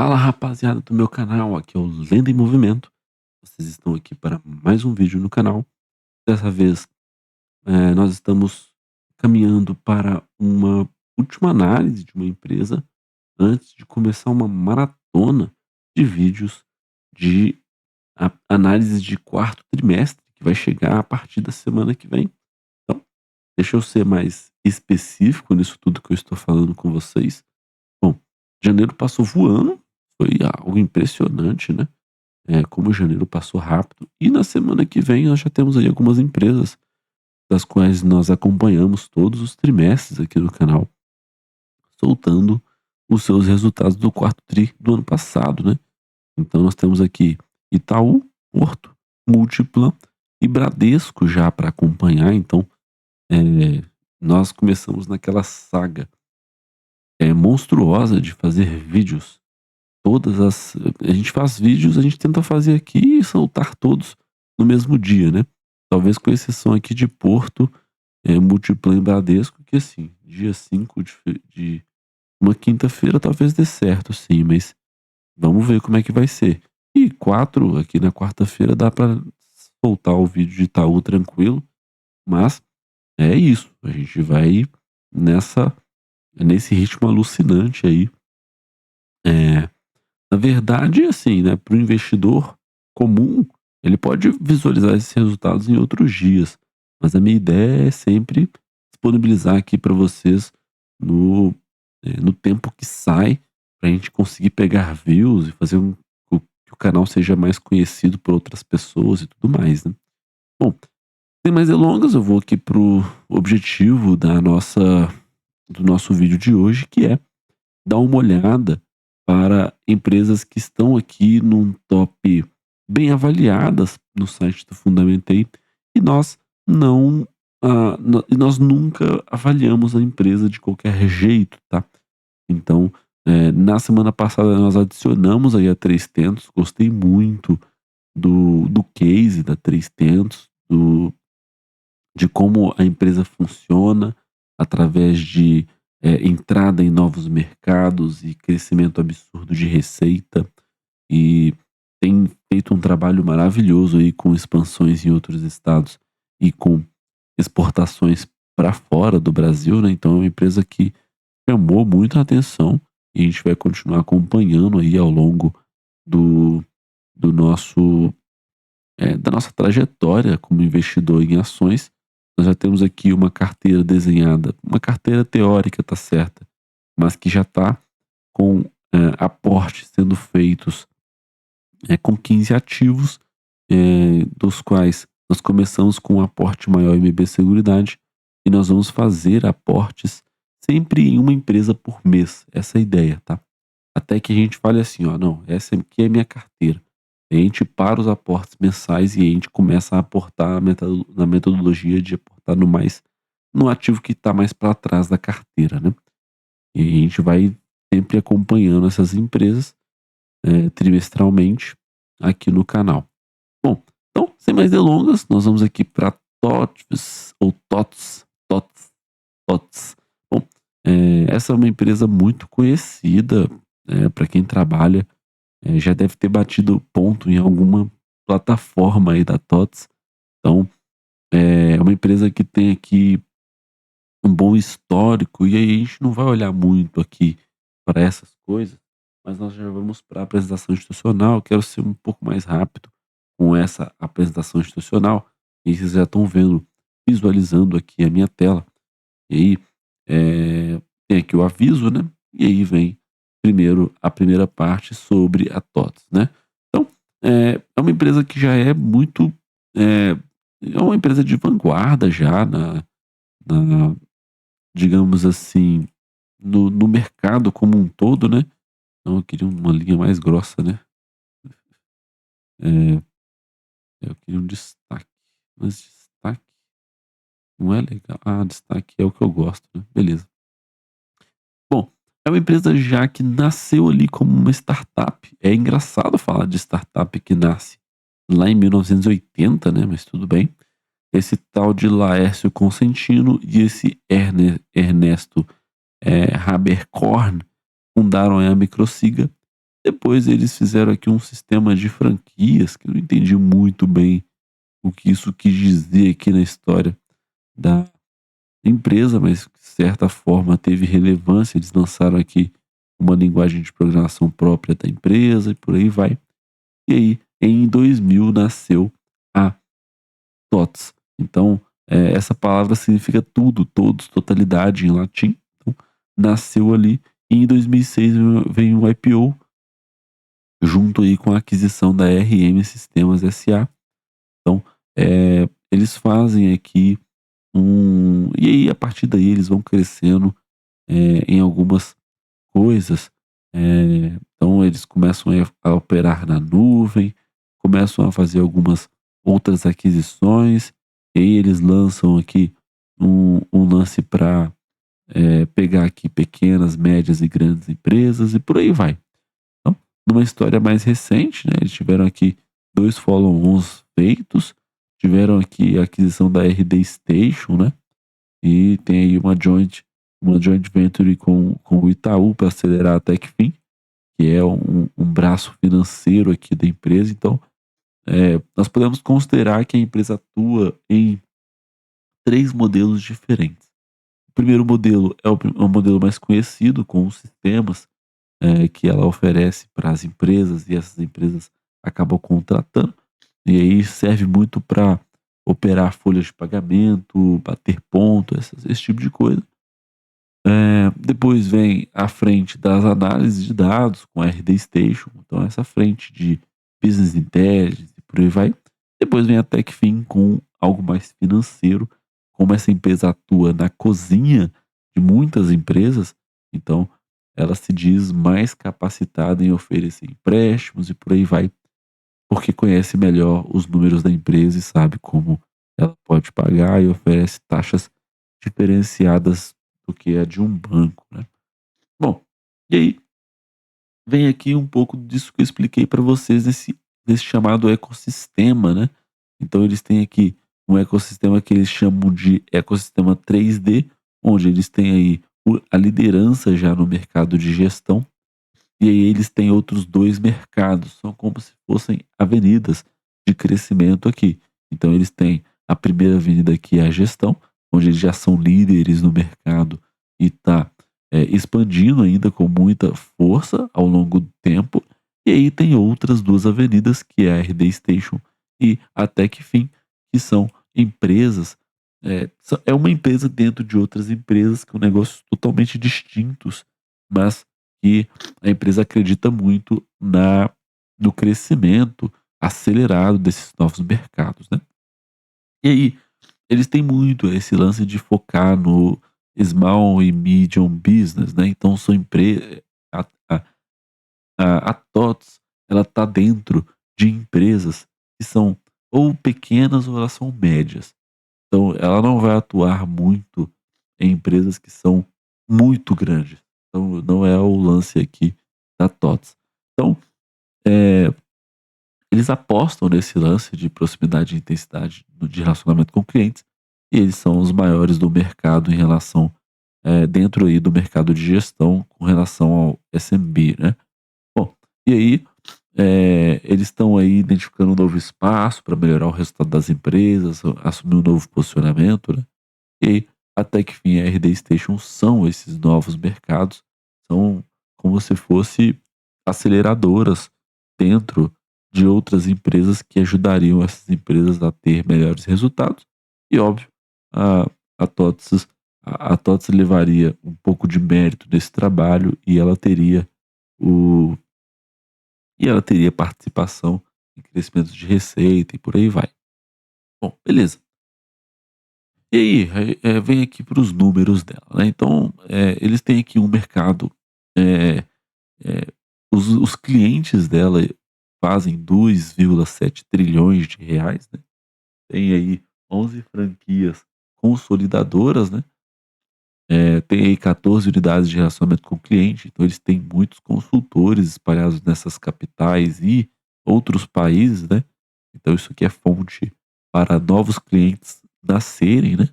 Fala rapaziada do meu canal, aqui é o Lenda em Movimento. Vocês estão aqui para mais um vídeo no canal. Dessa vez, nós estamos caminhando para uma última análise de uma empresa antes de começar uma maratona de vídeos de análise de quarto trimestre, que vai chegar a partir da semana que vem. Então, deixa eu ser mais específico nisso tudo que eu estou falando com vocês. Bom, janeiro passou voando, foi algo impressionante, né? Como janeiro passou rápido. E na semana que vem nós já temos aí algumas empresas das quais nós acompanhamos todos os trimestres aqui no canal, soltando os seus resultados do quarto tri do ano passado, né? Então nós temos aqui Itaú, Porto, Múltipla e Bradesco já para acompanhar. Então, nós começamos naquela saga monstruosa de fazer vídeos. A gente faz vídeos, a gente tenta fazer aqui e soltar todos no mesmo dia, né? Talvez com exceção aqui de Porto, Múltipla e Bradesco, que assim, dia 5 de uma quinta-feira talvez dê certo, sim, mas vamos ver como é que vai ser. E 4 aqui na quarta-feira dá para soltar o vídeo de Itaú tranquilo, mas é isso, a gente vai nessa nesse ritmo alucinante aí. É, Na verdade, assim, né, para o investidor comum, ele pode visualizar esses resultados em outros dias, mas a minha ideia é sempre disponibilizar aqui para vocês no tempo que sai, para a gente conseguir pegar views e fazer que o canal seja mais conhecido por outras pessoas e tudo mais, né. Bom, sem mais delongas, eu vou aqui pro objetivo do nosso vídeo de hoje, que é dar uma olhada para empresas que estão aqui num top bem avaliadas no site do Fundamentei e nós não e nós nunca avaliamos a empresa de qualquer jeito, tá? Então, na semana passada nós adicionamos aí a 3tentos, gostei muito do case da 3tentos, de como a empresa funciona através de entrada em novos mercados e crescimento absurdo de receita, e tem feito um trabalho maravilhoso aí com expansões em outros estados e com exportações para fora do Brasil, né? Então é uma empresa que chamou muito a atenção e a gente vai continuar acompanhando aí ao longo do, do nosso da nossa trajetória como investidor em ações. Nós já temos aqui uma carteira desenhada, uma carteira teórica, tá certa, mas que já está com aportes sendo feitos com 15 ativos, dos quais nós começamos com um aporte maior em BB Seguridade e nós vamos fazer aportes sempre em uma empresa por mês. Essa é a ideia, tá? Até que a gente fale assim, ó, não, essa aqui é a minha carteira. A gente para os aportes mensais e a gente começa a aportar na metodologia de aportar no ativo que está mais para trás da carteira, né? E a gente vai sempre acompanhando essas empresas trimestralmente aqui no canal. Bom, então, sem mais delongas, nós vamos aqui para TOTS ou TOTS. Bom, essa é uma empresa muito conhecida para quem trabalha, já deve ter batido ponto em alguma plataforma aí da TOTS. Então, é uma empresa que tem aqui um bom histórico, e aí a gente não vai olhar muito aqui para essas coisas, mas nós já vamos para a apresentação institucional. Eu quero ser um pouco mais rápido com essa apresentação institucional, e vocês já estão vendo, visualizando aqui a minha tela. E aí, tem aqui o aviso, né? E aí vem primeiro a primeira parte sobre a TOTS, né? Então, é uma empresa que já é muito, é uma empresa de vanguarda já na digamos assim, no mercado como um todo, né? Então eu queria uma linha mais grossa, né? Eh, eu queria um destaque, mas destaque não é legal. Ah, destaque é o que eu gosto, né? Beleza. Bom, é uma empresa já que nasceu ali como uma startup. É engraçado falar de startup que nasce lá em 1980, né? Mas tudo bem. Esse tal de Laércio Consentino e esse Ernesto Haberkorn fundaram a Microsiga Depois eles fizeram aqui um sistema de franquias, que eu não entendi muito bem o que isso quis dizer aqui na história da empresa, mas de certa forma teve relevância. Eles lançaram aqui uma linguagem de programação própria da empresa e por aí vai. E aí, em 2000, nasceu a TOTS. Então, essa palavra significa tudo, todos, totalidade em latim. Então, nasceu ali. E em 2006 veio um IPO, junto aí com a aquisição da RM Sistemas SA. Então, eles fazem aqui e aí a partir daí eles vão crescendo em algumas coisas. Então eles começam a operar na nuvem, começam a fazer algumas outras aquisições, e aí eles lançam aqui um lance para pegar aqui pequenas, médias e grandes empresas e por aí vai. Então, numa história mais recente, né, eles tiveram aqui 2 follow-ons feitos, tiveram aqui a aquisição da RD Station, né, e tem aí uma joint venture com o Itaú para acelerar a Techfin, que é um braço financeiro aqui da empresa. Então, nós podemos considerar que a empresa atua em 3 modelos diferentes. O primeiro modelo é o modelo mais conhecido, com os sistemas que ela oferece para as empresas, e essas empresas acabam contratando, e aí serve muito para operar folhas de pagamento, bater ponto, esse tipo de coisa. Depois vem a frente das análises de dados com a RD Station, então essa frente de Business Intelligence e por aí vai. Depois vem a Techfin com algo mais financeiro, como essa empresa atua na cozinha de muitas empresas, então ela se diz mais capacitada em oferecer empréstimos e por aí vai, porque conhece melhor os números da empresa e sabe como ela pode pagar e oferece taxas diferenciadas do que a de um banco, né. Bom, e aí vem aqui um pouco disso que eu expliquei para vocês nesse chamado ecossistema, né. Então eles têm aqui um ecossistema que eles chamam de ecossistema 3D, onde eles têm aí a liderança já no mercado de gestão, e aí eles têm outros 2 mercados, são como se fossem avenidas de crescimento aqui. Então eles têm a primeira avenida, que é a gestão, onde eles já são líderes no mercado e está expandindo ainda com muita força ao longo do tempo. E aí tem outras 2 avenidas, que é a RD Station e a Techfin, que são empresas, é uma empresa dentro de outras empresas, com negócios totalmente distintos, mas que a empresa acredita muito no crescimento acelerado desses novos mercados, né. E aí, eles têm muito esse lance de focar no small e medium business, né, então são a a a TOTS, ela está dentro de empresas que são ou pequenas ou elas são médias. Então ela não vai atuar muito em empresas que são muito grandes. Então não é o lance aqui da TOTS. Então, eh, eles apostam nesse lance de proximidade e intensidade de relacionamento com clientes, e eles são os maiores do mercado em relação, dentro aí do mercado de gestão com relação ao SMB, né. Bom, e aí, eles estão aí identificando um novo espaço para melhorar o resultado das empresas, assumir um novo posicionamento, né. E aí, a Techfin e a RD Station são esses novos mercados, são como se fosse aceleradoras dentro de outras empresas que ajudariam essas empresas a ter melhores resultados. E óbvio, a a TOTS a TOTS levaria um pouco de mérito desse trabalho, o e ela teria participação em crescimento de receita e por aí vai. Bom, beleza. E aí, vem aqui para os números dela, né. Então, eles têm aqui um mercado, eh os clientes dela fazem 2,7 trilhões de reais, né. Tem aí 11 franquias consolidadoras, né. Tem aí 14 unidades de relacionamento com o cliente, então eles têm muitos consultores espalhados nessas capitais e outros países, né. Então isso aqui é fonte para novos clientes nascerem, né.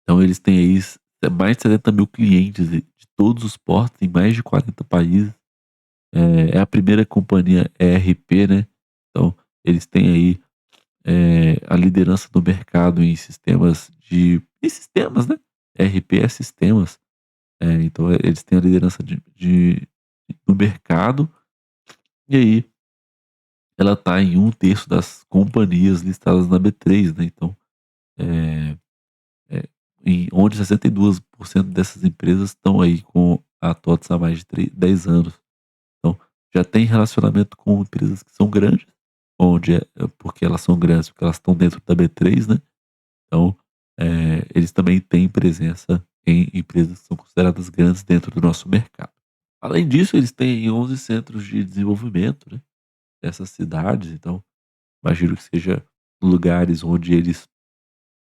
Então eles têm aí mais de 70 mil clientes de todos os portos em mais de 40 países. é a primeira companhia ERP, né, então eles têm aí, a liderança do mercado em sistemas, né, ERP é sistemas, então eles têm a liderança do mercado, e aí ela está em um terço das companhias listadas na B3, né, então, eh onde 62% dessas empresas estão aí com a TOTVS há mais de 10 anos. Então, já tem relacionamento com empresas que são grandes, onde porque elas são grandes, porque elas estão dentro da B3, né, então, eles também têm presença em empresas que são consideradas grandes dentro do nosso mercado. Além disso, eles têm 11 centros de desenvolvimento, né, dessas cidades, então imagino que seja lugares onde eles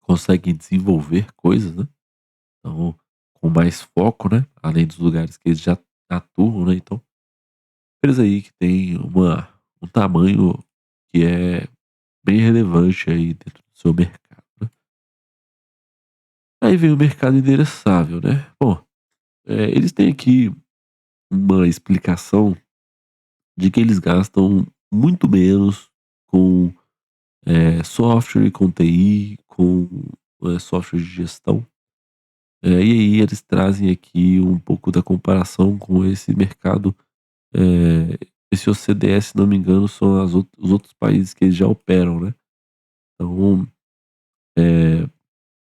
conseguem desenvolver coisas, né. Então, com mais foco, né, além dos lugares que eles já atuam, né, então, empresa aí que tem um tamanho que é bem relevante aí dentro do seu mercado, né. Aí vem o mercado endereçável, né. Bom, eles têm aqui uma explicação de que eles gastam muito menos com, software, com TI, com, software de gestão. E aí eles trazem aqui um pouco da comparação com esse mercado. Esse OCDE, se não me engano, são os outros países que eles já operam, né. Então,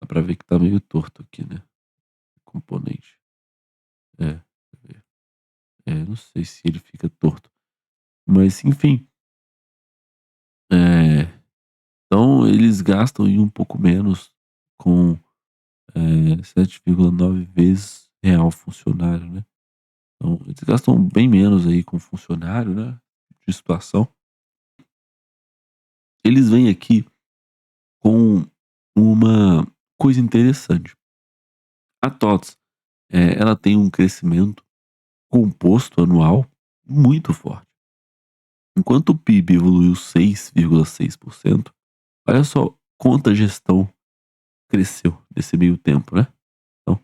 dá pra ver que tá meio torto aqui, né, o componente. É, deixa eu ver. Não sei se ele fica torto, mas enfim, eh, então eles gastam aí um pouco menos com, 7,9 vezes real funcionário, né. Então eles gastam bem menos aí com funcionário, né, de situação. Eles vêm aqui com uma coisa interessante. A TOTVS, ela tem um crescimento composto anual muito forte. Enquanto o PIB evoluiu 6,6%, olha só quanto a gestão cresceu nesse meio tempo, né. Então,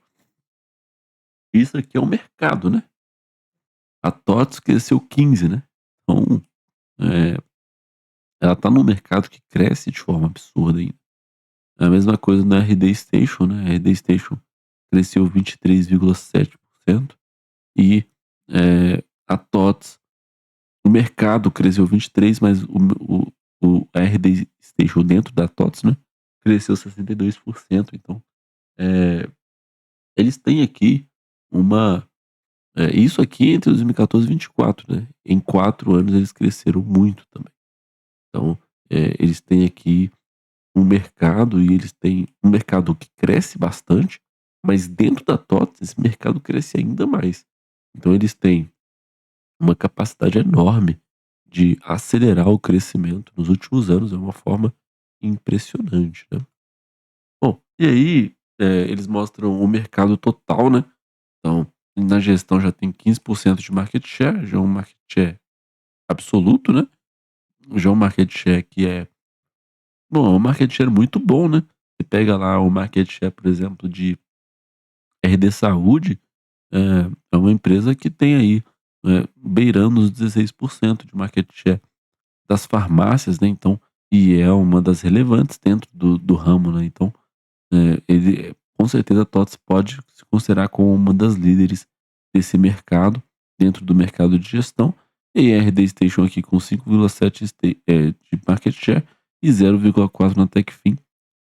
isso aqui é o mercado, né. A TOTVS cresceu 15, né. Então, eh, ela tá num mercado que cresce de forma absurda ainda. É a mesma coisa na RD Station, né, a RD Station cresceu 23,7% e, a TOTVS, o mercado cresceu 23, mas a RD Station dentro da TOTVS, né, cresceu 62%. Então, eh, eles têm aqui uma isso aqui entre 2014 e 2024, né. Em 4 anos eles cresceram muito também. Então, eles têm aqui um mercado e eles têm um mercado que cresce bastante, mas dentro da TOTVS esse mercado cresce ainda mais. Então eles têm uma capacidade enorme de acelerar o crescimento nos últimos anos, é uma forma impressionante, né. Bom, e aí, eles mostram o mercado total, né, então, na gestão já tem 15% de market share, já é um market share absoluto, né, já é um market share que é bom, é um market share muito bom, né. Você pega lá o market share, por exemplo, de RD Saúde, é uma empresa que tem aí, beirando os 16% de market share das farmácias, né, então e é uma das relevantes dentro do ramo, né, então, ele com certeza a TOTVS pode se considerar como uma das líderes desse mercado, dentro do mercado de gestão, e a RD Station aqui com 5,7 de market share e 0,4 na Techfin,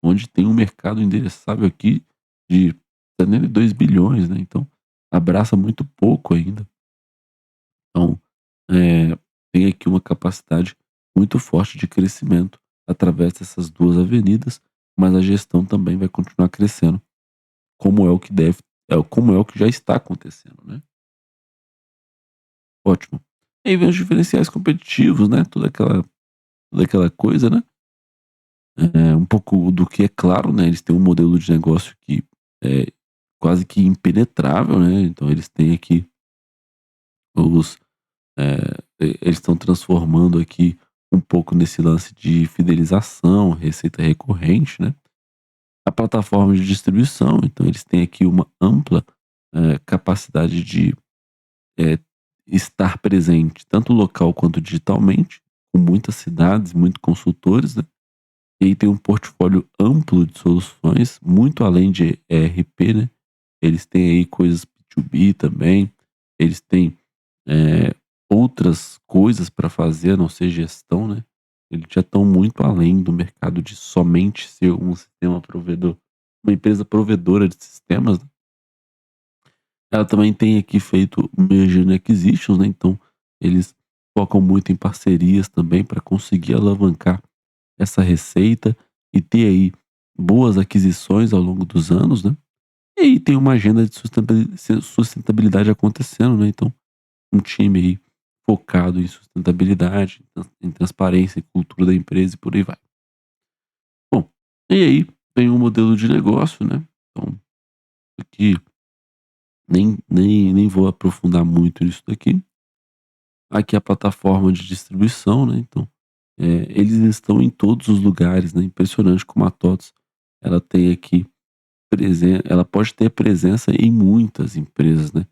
onde tem um mercado endereçável aqui de 72 bilhões, né, então abraça muito pouco ainda. Então, tem aqui uma capacidade muito forte de crescimento através dessas 2 avenidas, mas a gestão também vai continuar crescendo, como é o que deve como é o que já está acontecendo, né. Ótimo. E aí vem os diferenciais competitivos, né, toda aquela coisa, né. Um pouco do que é claro, né, eles têm um modelo de negócio que é quase que impenetrável, né, então eles têm aqui os eles estão transformando aqui um pouco nesse lance de fidelização, receita recorrente, né. A plataforma de distribuição, então eles têm aqui uma ampla, capacidade de, eh, estar presente tanto local quanto digitalmente, com muitas cidades, muitos consultores, né? E aí tem um portfólio amplo de soluções, muito além de ERP, né? Eles têm aí coisas B2B também, eles têm eh, outras coisas para fazer, a não ser gestão, né? Eles já estão muito além do mercado de somente ser um sistema provedor, uma empresa provedora de sistemas, né? Ela também tem aqui feito merger and acquisitions, né? Então eles focam muito em parcerias também para conseguir alavancar essa receita e ter aí boas aquisições ao longo dos anos, né? E aí tem uma agenda de sustentabilidade acontecendo, né? Então, um time aí focado em sustentabilidade, em transparência e cultura da empresa e por aí vai. Bom, e aí vem um modelo de negócio, né? Então, aqui nem vou aprofundar muito nisso daqui. Aqui é a plataforma de distribuição, né? Então, eles estão em todos os lugares, né? Impressionante como a TOTS ela tem aqui ela pode ter presença em muitas empresas, né?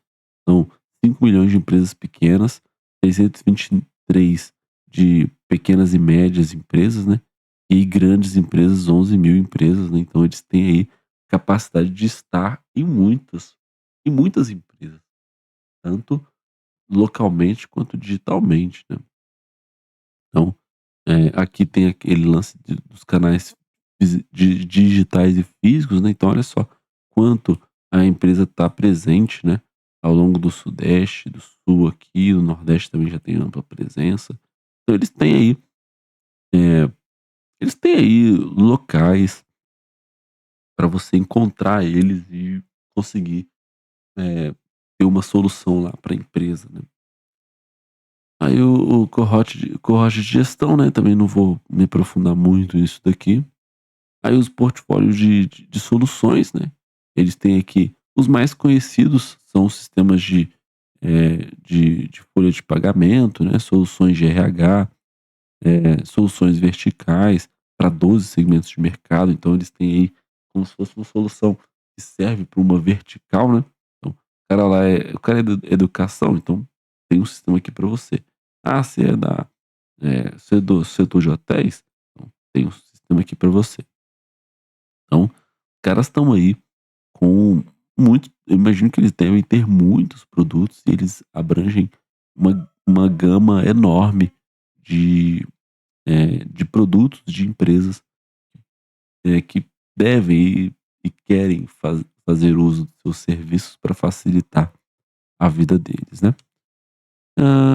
São 5 milhões de empresas pequenas, 623 de pequenas e médias empresas, né? E grandes empresas, 11 mil empresas, né? Então eles têm aí capacidade de estar em muitas empresas, tanto localmente quanto digitalmente, né? Então, aqui tem aquele lance dos canais digitais e físicos, né? Então, olha só quanto a empresa está presente, né? Ao longo do Sudeste, do Sul aqui, do Nordeste também já tem ampla presença. Então, eh, eles têm aí locais para você encontrar eles e conseguir ter uma solução lá para a empresa, né? Aí o cohort de gestão, né? Também não vou me aprofundar muito nisso daqui. Aí os portfólios de soluções, né, eles têm aqui os mais conhecidos são os sistemas de folha de pagamento, né, soluções de RH, soluções verticais para 12 segmentos de mercado, então eles têm aí como se fosse uma solução que serve para uma vertical, né. Então, o cara é da educação, então tem um sistema aqui para você. Ah, você é do setor de hotéis? Então tem um sistema aqui para você. Então, os caras estão aí com muito, eu imagino que eles devem ter muitos produtos e eles abrangem uma gama enorme de, de produtos de empresas, que devem e querem fazer uso dos seus serviços para facilitar a vida deles, né.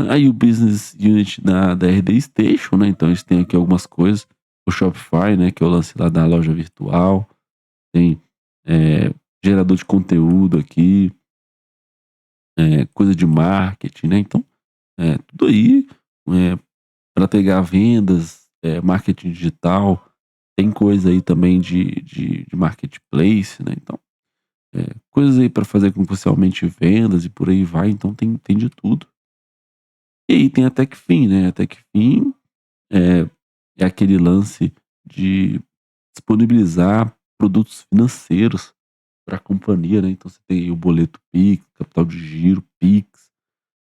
Aí o Business Unit da RD Station, né, então eles têm aqui algumas coisas, o Shopify, né, que é o lance lá da loja virtual, tem, eh, gerador de conteúdo aqui, coisa de marketing, né, então, tudo aí, para pegar vendas, marketing digital, tem coisa aí também de marketplace, né, então, coisas aí para fazer com que você aumente vendas e por aí vai, então tem de tudo. E aí tem a TechFin, né, a TechFin é é aquele lance de disponibilizar produtos financeiros para a companhia, né, então você tem aí o boleto Pix, capital de giro, Pix,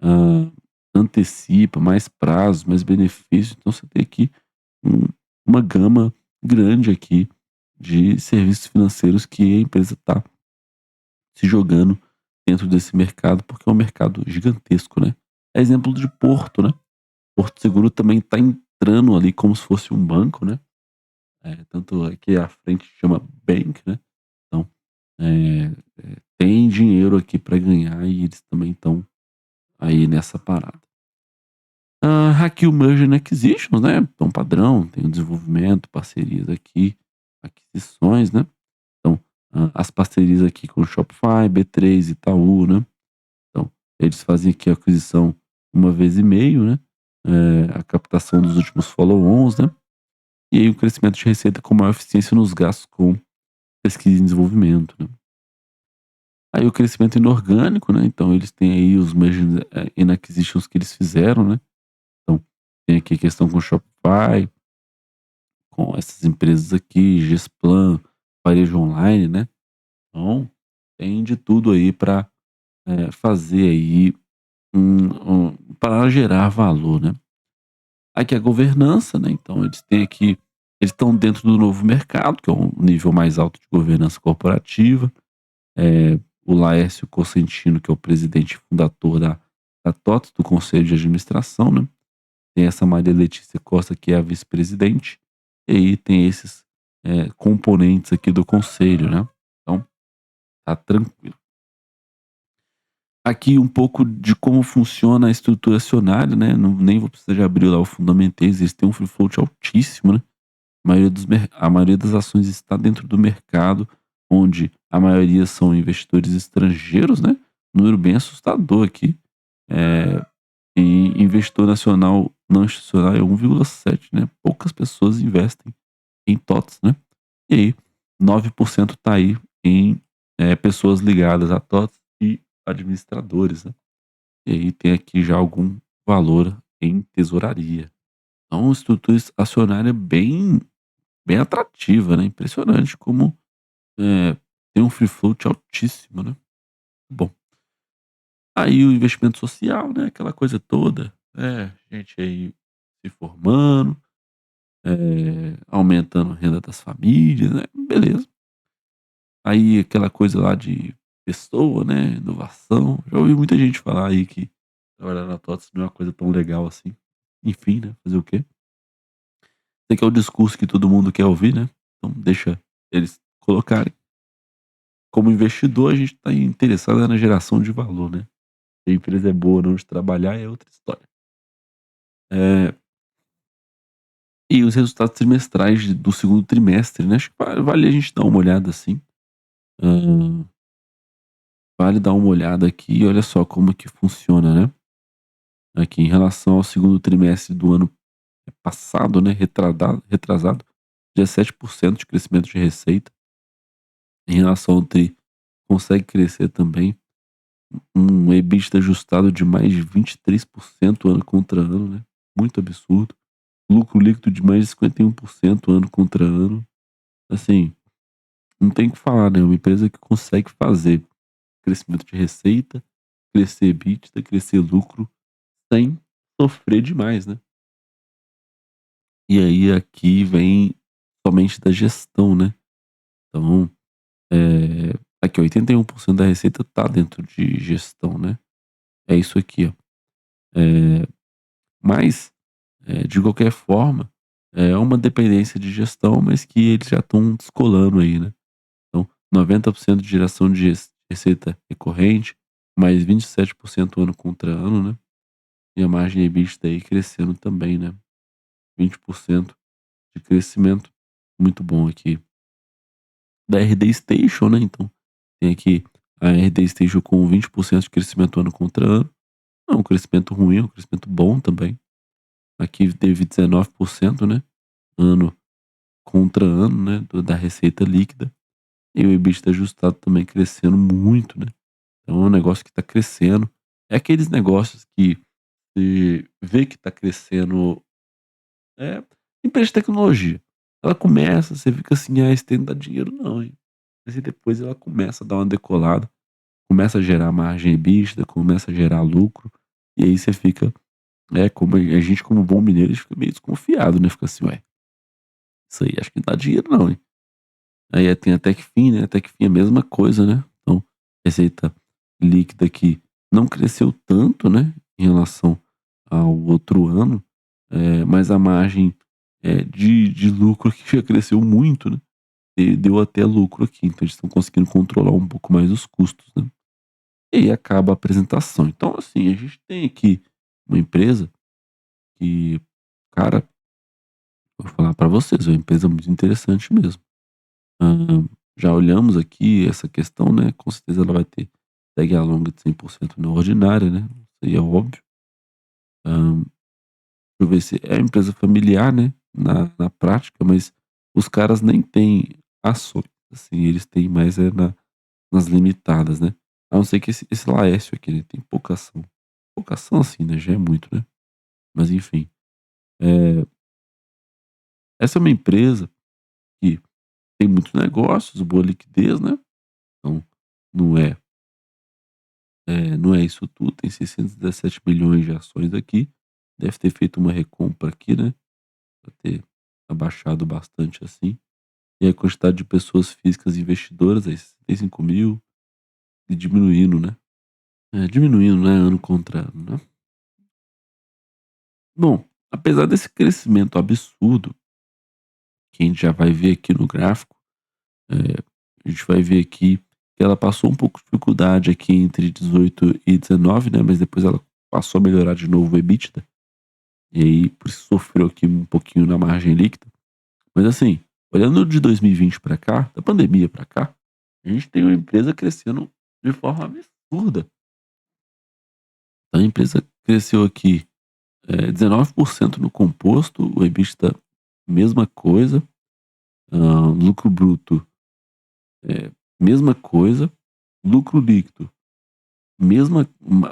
hã, antecipa, mais prazos, mais benefícios, então você tem aqui um uma gama grande aqui de serviços financeiros que a empresa está se jogando dentro desse mercado, porque é um mercado gigantesco, né. É exemplo de Porto, né, Porto Seguro também está entrando ali como se fosse um banco, né, tanto é que a frente chama Bank, né, então, tem dinheiro aqui para ganhar e eles também estão aí nessa parada. Aqui o Merger and Acquisitions, né, então padrão, tem o desenvolvimento, parcerias aqui, aquisições, né. Então, as parcerias aqui com o Shopify, B3, Itaú, né. Então, eles fazem aqui a aquisição uma vez e meio, né, a captação dos últimos follow-ons, né, e aí o crescimento de receita com maior eficiência nos gastos com pesquisa e desenvolvimento, né. Aí o crescimento inorgânico, né, então eles têm aí os mergers and acquisitions que eles fizeram, né. Então, tem aqui a questão com o Shopify, com essas empresas aqui, Gesplan, Varejo Online, né. Então, tem de tudo aí para fazer aí para gerar valor, né. Aqui a governança, né, então eles estão dentro do novo mercado, que é um nível mais alto de governança corporativa. O Laércio Cosentino, que é o presidente fundador da TOTVS, do conselho de administração, né. Tem essa Maria Letícia Costa, que é a vice-presidente, e aí tem esses, componentes aqui do conselho, né. Então, tá tranquilo. Aqui um pouco de como funciona a estrutura acionária, né, não nem vou precisar de abrir lá o fundamentês, eles têm um free float altíssimo, né. A maioria das ações está dentro do mercado, onde a maioria são investidores estrangeiros, né, número bem assustador aqui. Eh, e investidor nacional não institucional é 1,7, né, poucas pessoas investem em TOTS, né. E aí 9% tá aí em, pessoas ligadas a TOTS e administradores, né. E aí tem aqui já algum valor em tesouraria. Então, uma estrutura acionária bem atrativa, né, impressionante como, eh, tem um free float altíssimo, né. Bom, aí o investimento social, né, aquela coisa toda, gente aí se formando, aumentando a renda das famílias, né, beleza. Aí aquela coisa lá de pessoa, né, inovação, já ouvi muita gente falar aí que trabalhar na TOTVS não é uma coisa tão legal assim. Enfim, né, fazer o quê? Esse aqui é o discurso que todo mundo quer ouvir, né, então deixa eles colocarem. Como investidor, a gente está interessado é na geração de valor, né. Se a empresa é boa ou não de trabalhar é outra história. Eh, e os resultados trimestrais do segundo trimestre, né, acho que vale a gente dar uma olhada assim. Hã, vale dar uma olhada aqui e olha só como que funciona, né. Aqui em relação ao segundo trimestre do ano passado, né, retrasado, 17% de crescimento de receita. Em relação ao tri, consegue crescer também um EBITDA ajustado de mais de 23% ano contra ano, né, muito absurdo. Lucro líquido de mais de 51% ano contra ano. Assim, não tem o que falar, né, uma empresa que consegue fazer crescimento de receita, crescer EBITDA, crescer lucro, sem sofrer demais, né. E aí aqui vem somente da gestão, né. Então, aqui 81% da receita tá dentro de gestão, né. É isso aqui, ó. Mas, de qualquer forma, é uma dependência de gestão, mas que eles já estão descolando aí, né. Então, 90% de geração de receita recorrente, mais 27% ano contra ano, né. E a margem EBITDA aí crescendo também, né, 20% de crescimento, muito bom aqui. Da RD Station, né, então tem aqui a RD Station com 20% de crescimento ano contra ano. Não é um crescimento ruim, é um crescimento bom também. Aqui teve 19%, né, ano contra ano, né, da receita líquida. E o EBITDA ajustado também crescendo muito, né. Então é um negócio que está crescendo. É aqueles negócios que você vê que está crescendo, é empresa de tecnologia. Ela começa, você fica assim: "Ah, isso daí não dá dinheiro não, hein". Mas aí depois ela começa a dar uma decolada, começa a gerar margem EBITDA, começa a gerar lucro, e aí você fica, como a gente como bom mineiro, a gente fica meio desconfiado, né, fica assim: "Ué, isso aí acho que não dá dinheiro não, hein". Aí tem a Techfin, né, a Techfin é a mesma coisa, né. Então, receita líquida que não cresceu tanto, né, em relação ao outro ano, mas a margem, de lucro que já cresceu muito, né, e deu até lucro aqui, então eles estão conseguindo controlar um pouco mais os custos, né. E aí acaba a apresentação. Então, assim, a gente tem aqui uma empresa que, cara, vou falar para vocês, é uma empresa muito interessante mesmo. Hã, já olhamos aqui essa questão, né, com certeza ela vai ter tag along de 100% na ordinária, né, isso aí é óbvio. Deixa eu ver se é empresa familiar, né, na prática, mas os caras nem têm ações, assim, eles têm mais nas limitadas, né. A não ser que esse Laércio aqui, ele tem pouca ação. Pouca ação assim, né, já é muito, né. Mas enfim, eh, essa é uma empresa que tem muitos negócios, boa liquidez, né, então não é não é isso tudo, tem 617 milhões de ações aqui, deve ter feito uma recompra aqui, né, pra ter abaixado bastante assim. E a quantidade de pessoas físicas investidoras aí 65 mil e diminuindo, né. Diminuindo, né, ano contra ano, né. Bom, apesar desse crescimento absurdo, que a gente já vai ver aqui no gráfico, eh, a gente vai ver aqui que ela passou um pouco de dificuldade aqui entre 18 e 19, né, mas depois ela passou a melhorar de novo o EBITDA, e aí por isso sofreu aqui um pouquinho na margem líquida. Mas assim, olhando de 2020 para cá, da pandemia para cá, a gente tem uma empresa crescendo de forma absurda. Então a empresa cresceu aqui, 19% no composto, o EBITDA mesma coisa, lucro bruto, mesma coisa, lucro líquido,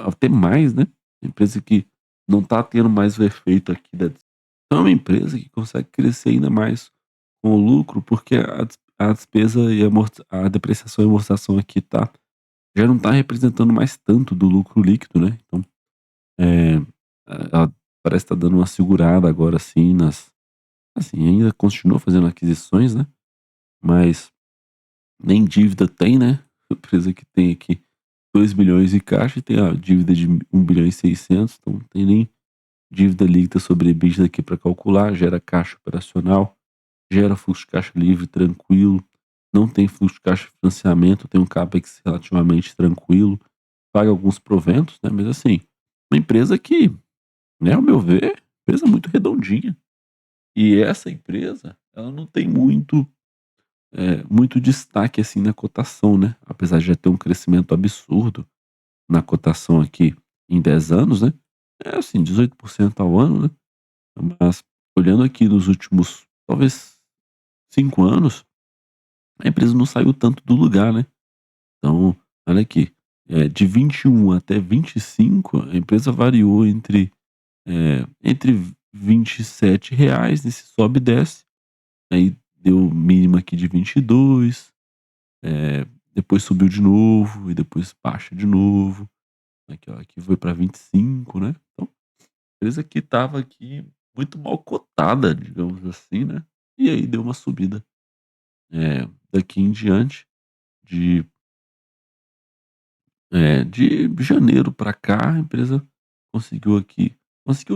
até mais, né. Empresa que não está tendo mais o efeito aqui da então é uma empresa que consegue crescer ainda mais com o lucro, porque a despesa e a depreciação e amortização aqui já não está representando mais tanto do lucro líquido, né. Então, eh, ela parece estar dando uma segurada agora, assim, assim, ainda continua fazendo aquisições, né, mas nem dívida tem, né. Empresa que tem aqui 2 bilhões em caixa e tem a dívida de 1,6 bilhão, então não tem nem dívida líquida sobre EBITDA aqui para calcular, gera caixa operacional, gera fluxo de caixa livre tranquilo, não tem fluxo de caixa de financiamento, tem um capex relativamente tranquilo, paga alguns proventos, né, mas assim, uma empresa que, né, ao meu ver, empresa muito redondinha. E essa empresa, ela não tem muito destaque, assim, na cotação, né, apesar de já ter um crescimento absurdo na cotação aqui em 10 anos, né, é assim, 18% ao ano, né, mas olhando aqui nos últimos, talvez 5 anos, a empresa não saiu tanto do lugar, né. Então, olha aqui, de 21 até 25, a empresa variou entre R$ 27, nesse sobe e desce, aí deu mínima aqui de 22, depois subiu de novo e depois baixa de novo. Aqui, ó, aqui foi para 25, né. Então, a empresa que estava aqui muito mal cotada, digamos assim, né, e aí deu uma subida. Daqui em diante, de de janeiro para cá, a empresa conseguiu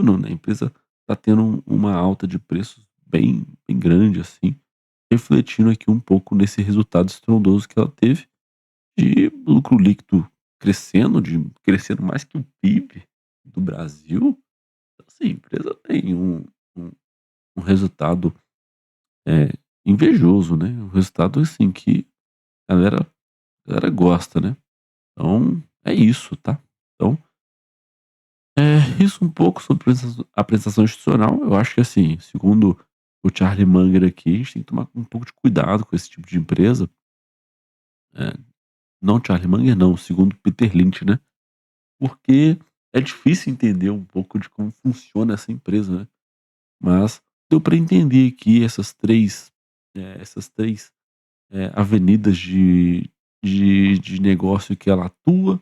não, né, a empresa está tendo uma alta de preços bem grande, assim, refletindo aqui um pouco nesse resultado estrondoso que ela teve, de lucro líquido crescendo mais que o PIB do Brasil. Então, assim, a empresa tem um um resultado, eh, invejoso, né, um resultado, assim, que a galera gosta, né. Então, é isso, tá. Então, isso um pouco sobre a prestação institucional. Eu acho que, assim, segundo o Charlie Munger aqui, a gente tem que tomar um pouco de cuidado com esse tipo de empresa. Eh, não Charlie Munger não, segundo Peter Lynch, né, porque é difícil entender um pouco de como funciona essa empresa, né, mas deu para entender aqui essas três avenidas de negócio que ela atua,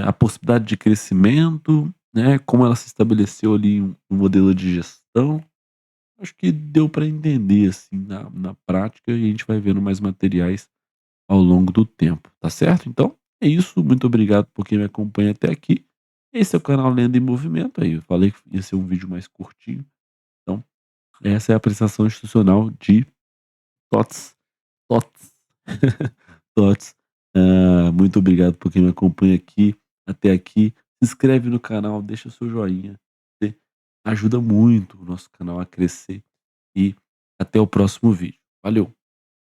a possibilidade de crescimento, né, como ela se estabeleceu ali um modelo de gestão. Acho que deu para entender, assim, na prática, e a gente vai vendo mais materiais ao longo do tempo, tá certo? Então, é isso, muito obrigado por quem me acompanha até aqui. Esse é o canal Lenda em Movimento, aí eu falei que ia ser um vídeo mais curtinho, então essa é a prestação institucional de TOTS. TOTS. TOTS. Muito obrigado por quem me acompanha aqui, até aqui. Se inscreve no canal, deixa o seu joinha, você ajuda muito o nosso canal a crescer, e até o próximo vídeo. Valeu!